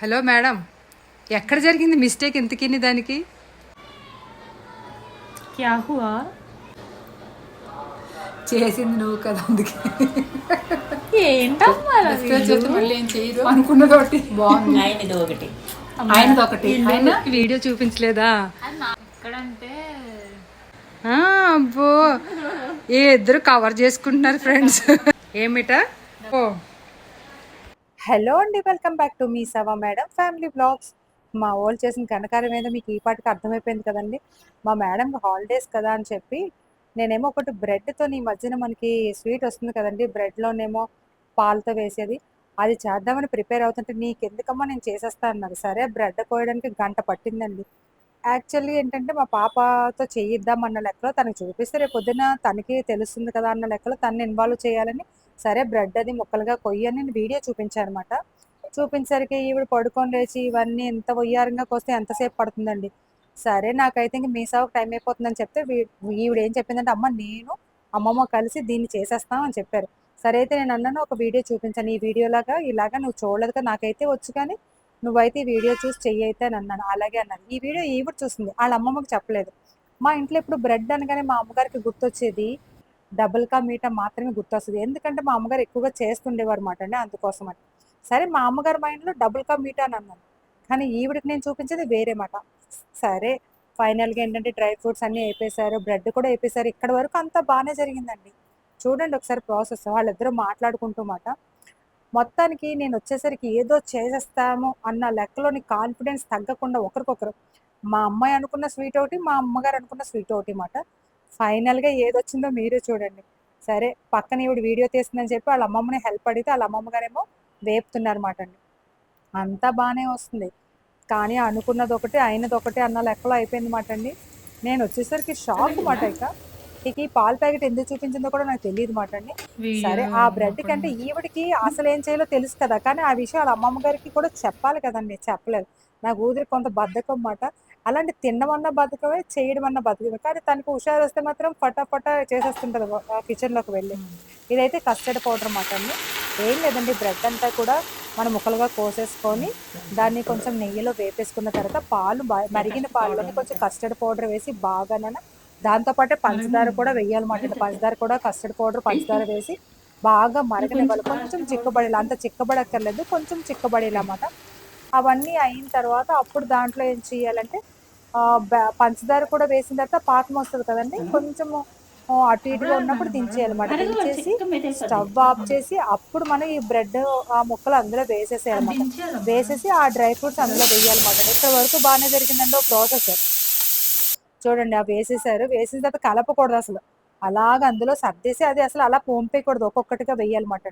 Hello madam, ఎక్కడ జరిగింది mistake ఇంతకిని దానికి? क्या हुआ? చేసింది నువ్వు కదా, అందుకే ఏంటమ్మా అలా డిస్కస్ చేస్తే వీళ్ళు? మళ్ళీ ఏం చేయరు అనుకున్నది ఒకటి బాగుంది. ఆయనది ఒకటి. ఆయనది ఒకటి. ఆయన వీడియో చూపించలేదా? ఎక్కడంటే ఆ, అబ్బో, ఏ ఇద్దరు కవర్ చేసుకుంటున్నారు ఫ్రెండ్స్. ఏమిటా? ఓ, హలో అండి, వెల్కమ్ బ్యాక్ టు మీ సవా మేడం ఫ్యామిలీ బ్లాగ్స్. మా వాళ్ళు చేసిన ఘనకార్యం ఏదో మీకు ఈ పాటికి అర్థమైపోయింది కదండి. మా మేడం హాలిడేస్ కదా అని చెప్పి నేనేమో ఒకటి బ్రెడ్తో, ఈ మధ్యన మనకి స్వీట్ వస్తుంది కదండి, బ్రెడ్లోనేమో పాలతో వేసేది, అది చేద్దామని ప్రిపేర్ అవుతుంటే నీకెందుకమ్మా నేను చేసేస్తా అన్నారు. సరే, బ్రెడ్ కోయడానికి గంట పట్టిందండి. యాక్చువల్లీ ఏంటంటే మా పాపతో చేయిద్దాం అన్న లెక్కలో తనకి చూపిస్తే రేపు పొద్దున తనకి తెలుస్తుంది కదా అన్న లెక్కలో తనని ఇన్వాల్వ్ చేయాలని సరే బ్రెడ్ అది ముక్కలుగా కొయ్యని నేను వీడియో చూపించానమాట. చూపించరికి ఈవిడ పడుకొని లేచి ఇవన్నీ ఎంత వయ్యారంగా కోస్తే ఎంతసేపు పడుతుందండి. సరే, నాకైతే ఇంక మీ సావుకు టైం అయిపోతుందని చెప్తే ఈవిడ ఏం చెప్పిందంటే, అమ్మ నేను అమ్మమ్మ కలిసి దీన్ని చేసేస్తాం అని చెప్పారు. సరే అయితే నేను అన్నాను, ఒక వీడియో చూపించాను, ఈ వీడియోలాగా ఇలాగా నువ్వు చూడలేదు కదా, నాకైతే వచ్చు కానీ నువ్వైతే ఈ వీడియో చూసి చెయ్యి అయితే అని అన్నాను. అలాగే అన్నాను. ఈ వీడియో ఈవిడ చూసింది, వాళ్ళ అమ్మమ్మకి చెప్పలేదు. మా ఇంట్లో ఇప్పుడు బ్రెడ్ అనగానే మా అమ్మగారికి గుర్తొచ్చేది డబుల్ కా మీఠా మాత్రమే గుర్తొస్తుంది. ఎందుకంటే మా అమ్మగారు ఎక్కువగా చేస్తుండేవారు మాట అండి, అందుకోసం అని. సరే, మా అమ్మగారి మైండ్లో డబుల్ కా మీఠా అని అన్నాను, కానీ ఈవిడికి నేను చూపించేది వేరే మాట. సరే, ఫైనల్గా ఏంటంటే డ్రై ఫ్రూట్స్ అన్నీ వేపేశారు, బ్రెడ్ కూడా వేపేశారు. ఇక్కడ వరకు అంతా బాగానే జరిగిందండి. చూడండి ఒకసారి ప్రాసెస్, వాళ్ళిద్దరూ మాట్లాడుకుంటూ మాట. మొత్తానికి నేను వచ్చేసరికి ఏదో చేసేస్తాము అన్న లెక్కలోని కాన్ఫిడెన్స్ తగ్గకుండా ఒకరికొకరు, మా అమ్మాయి అనుకున్న స్వీట్ ఒకటి, మా అమ్మగారు అనుకున్న స్వీట్ ఒకటి మాట. ఫైనల్గా ఏదొచ్చిందో మీరే చూడండి. సరే, పక్కన ఈవిడ వీడియో తీస్తుందని చెప్పి వాళ్ళ అమ్మమ్మని హెల్ప్ అడిగితే వాళ్ళ అమ్మమ్మ గారేమో వేపుతున్నారన్నమాట అండి. అంతా బాగానే వస్తుంది, కానీ అనుకున్నది ఒకటి అయినది ఒకటి అన్న లెక్కలో అయిపోయింది మాట అండి. నేను వచ్చేసరికి షాక్ మాట. ఇక ఈ పాల ప్యాకెట్ ఎందుకు చూపించిందో కూడా నాకు తెలియదు మాట అండి. సరే, ఆ బ్రెడ్ కంటే ఈవిడికి అసలు ఏం చేయాలో తెలుసు కదా, కానీ ఆ విషయం వాళ్ళ అమ్మమ్మ గారికి కూడా చెప్పాలి కదండి, చెప్పలేదు. నా కూతురికి కొంత బద్ధకం మాట. అలాంటి తినడం అన్న బద్ధకమే, చేయడం అన్న బద్ధకమే, కానీ తనకు హుషారు వస్తే మాత్రం ఫటాఫటా చేసేస్తుంటుంది కిచెన్లోకి వెళ్ళి. ఇదైతే కస్టర్డ్ పౌడర్ మాట అండి. ఏం లేదండి, బ్రెడ్ అంతా కూడా మనం ముక్కలుగా కోసేసుకొని దాన్ని కొంచెం నెయ్యిలో వేపేసుకున్న తర్వాత మరిగిన పాలలోని కొంచెం కస్టర్డ్ పౌడర్ వేసి బాగా దాంతోపాటే పంచదార కూడా వేయాలన్నమాట. పంచదార కూడా కస్టర్డ్ పౌడర్ పంచదార వేసి బాగా మరగనివ్వాలి. కొంచెం చిక్కబడేలా, అంత చిక్కబడక్కర్లేదు, కొంచెం చిక్కబడేలా అన్నమాట. అవన్నీ అయిన తర్వాత అప్పుడు దాంట్లో ఏం చేయాలంటే పంచదార కూడా వేసిన తర్వాత పాకం వస్తుంది కదండి, కొంచెము అటు ఇటుగా ఉన్నప్పుడు దించేయాలన్నమాట. దించేసి స్టవ్ ఆఫ్ చేసి అప్పుడు మనం ఈ బ్రెడ్ ఆ ముక్కలు అందులో వేసేసేయాలన్నమాట. వేసేసి ఆ డ్రై ఫ్రూట్స్ అందులో వేయాలన్నమాట. ఇక్కడ వరకు బాగానే జరిగిందండి ఓ ప్రాసెస్. చూడండి, అవి వేసేసారు. వేసిన తర్వాత కలపకూడదు అసలు, అలాగ అందులో సర్దేసి అది అసలు అలా పోంపేయకూడదు, ఒక్కొక్కటిగా వేయాలన్నమాట.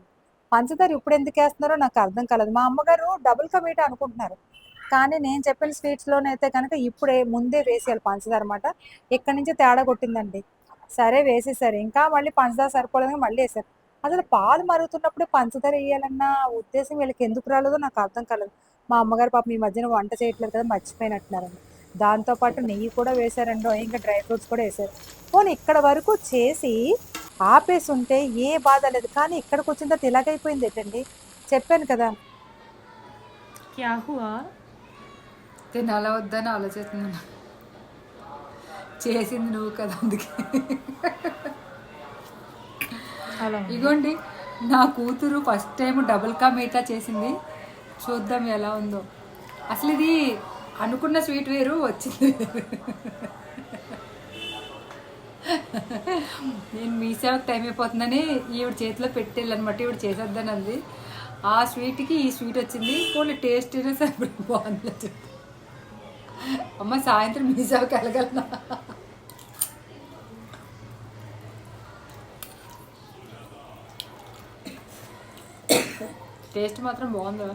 పంచదార ఇప్పుడు ఎందుకు వేస్తున్నారో నాకు అర్థం కాలేదు. మా అమ్మగారు డబుల్ కా మీఠా అనుకుంటున్నారు, కానీ నేను చెప్పిన స్వీట్స్లోనైతే కనుక ఇప్పుడే ముందే వేసేయాలి పంచదార అన్నమాట. ఇక్కడి నుంచి తేడా కొట్టిందండి. సరే, వేసేసారు. ఇంకా మళ్ళీ పంచదార సరిపోలేదు, మళ్ళీ వేసారు. అసలు పాలు మరుగుతున్నప్పుడే పంచదార వేయాలన్న ఉద్దేశం వీళ్ళకి ఎందుకు రాలేదో నాకు అర్థం కాలేదు. మా అమ్మగారు పాపం ఈ మధ్యన వంట చేయట్లేదు కదా, మర్చిపోయినట్టున్నారండి. దాంతోపాటు నెయ్యి కూడా వేశారండో, ఇంకా డ్రై ఫ్రూట్స్ కూడా వేశారు. పోనీ ఇక్కడ వరకు చేసి ఆపేసి ఉంటే ఏ బాధ లేదు, కానీ ఇక్కడికి వచ్చిన తర్వాత ఇలాగైపోయింది ఏంటండి. చెప్పాను కదా. क्या हुआ? తినాలా వద్దని ఆలోచిస్తున్నాను. చేసింది నువ్వు కదా, అందుకే. అలా ఇగోండి, నా కూతురు first time double ka meetha చేసింది. చూద్దాం ఎలా ఉందో. అసలు ఇది అనుకున్న స్వీట్ వేరు, వచ్చింది నేను మీ సేవకు టైం అయిపోతుందని ఈవిడ చేతిలో పెట్టేళ్ళనమాట. ఈవిడ చేసేద్దాను అంది. ఆ స్వీట్కి ఈ స్వీట్ వచ్చింది. పోనీ టేస్ట్ అయినా సరే బాగుంది. అమ్మ, సాయంత్రం మీ సేవకి వెళ్ళగలనా? టేస్ట్ మాత్రం బాగుందా?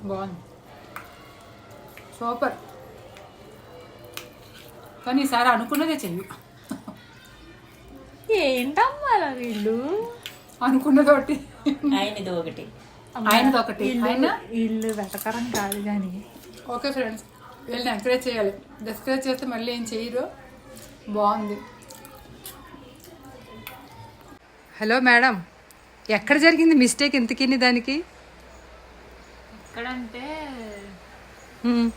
బాగుంది, సూపర్. కానీ ఈసారి అనుకున్నదే చెయ్యి. ఏంటమ్మా అలా వీళ్ళు? అనుకున్నది ఒకటి ఆయనది ఒకటి. ఆయనది ఒకటి. ఆయన వీళ్ళు వెటకరం కాదు కానీ. ఓకే ఫ్రెండ్స్, వీళ్ళని ఎంకరేజ్ చేయాలి. డిస్కరేజ్ చేస్తే మళ్ళీ ఏం చేయరు. బాగుంది. హలో మేడం, ఎక్కడ జరిగింది మిస్టేక్ ఇంతకిని దానికి? ఎక్కడంటే హ్మ్.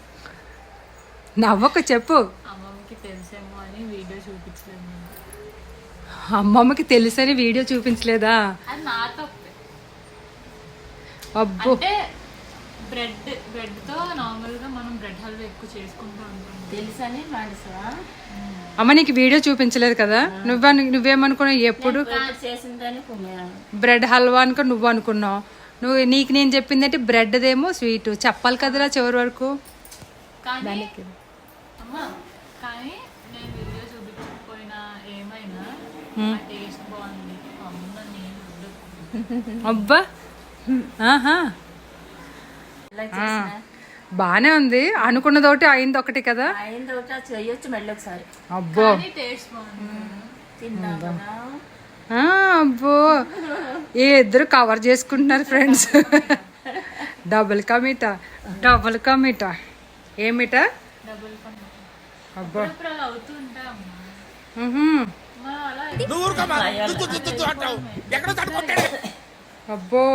నవ్వక చెప్పు. అమ్మమ్మకి తెలిసేమో అని వీడియో చూపించలేదు నేను. అమ్మమ్మకి తెలుసని వీడియో చూపించలేదా? అది నా తప్పే. అబ్బో, అంటే బ్రెడ్ తో నార్మల్ గా మనం బ్రెడ్ హల్వా ఎక్కువ చేసుకుంటూ ఉంటాం. తెలుసని మానేసా అమ్మ నీకు వీడియో చూపించలేదు కదా? నువ్వేమనుకున్నావు? ఎప్పుడు చేసిందని బ్రెడ్ హల్వా అనుకో నువ్వు అనుకున్నావు. నీకు నేను చెప్పిందంటే బ్రెడ్దేమో స్వీట్ చెప్పాలి కదరా చివరి వరకు. కానీ అమ్మా, కానీ నేను వీడియో చూపించకపోయినా ఏమైనా టేస్ట్ బాగుంది. అమ్మ నేను అబ్బా, ఆహా, బానే ఉంది. అనుకున్నదోటి అయింది ఒకటి కదా. అయింది ఒకటి చేయొచ్చు మళ్ళీ ఒకసారి. అబ్బో, టేస్ట్ బాగుంది. తిన్నా కదా. అబ్బో, ఏ ఇద్దరు కవర్ చేసుకుంటున్నారు ఫ్రెండ్స్. డబుల్ కమిటా ఏమిటా? డబుల్ పని అబ్బా, ఇప్పుడు అలా అవుతూ ఉంటా అమ్మా. ఉహుం. మనం అలా అబ్బో,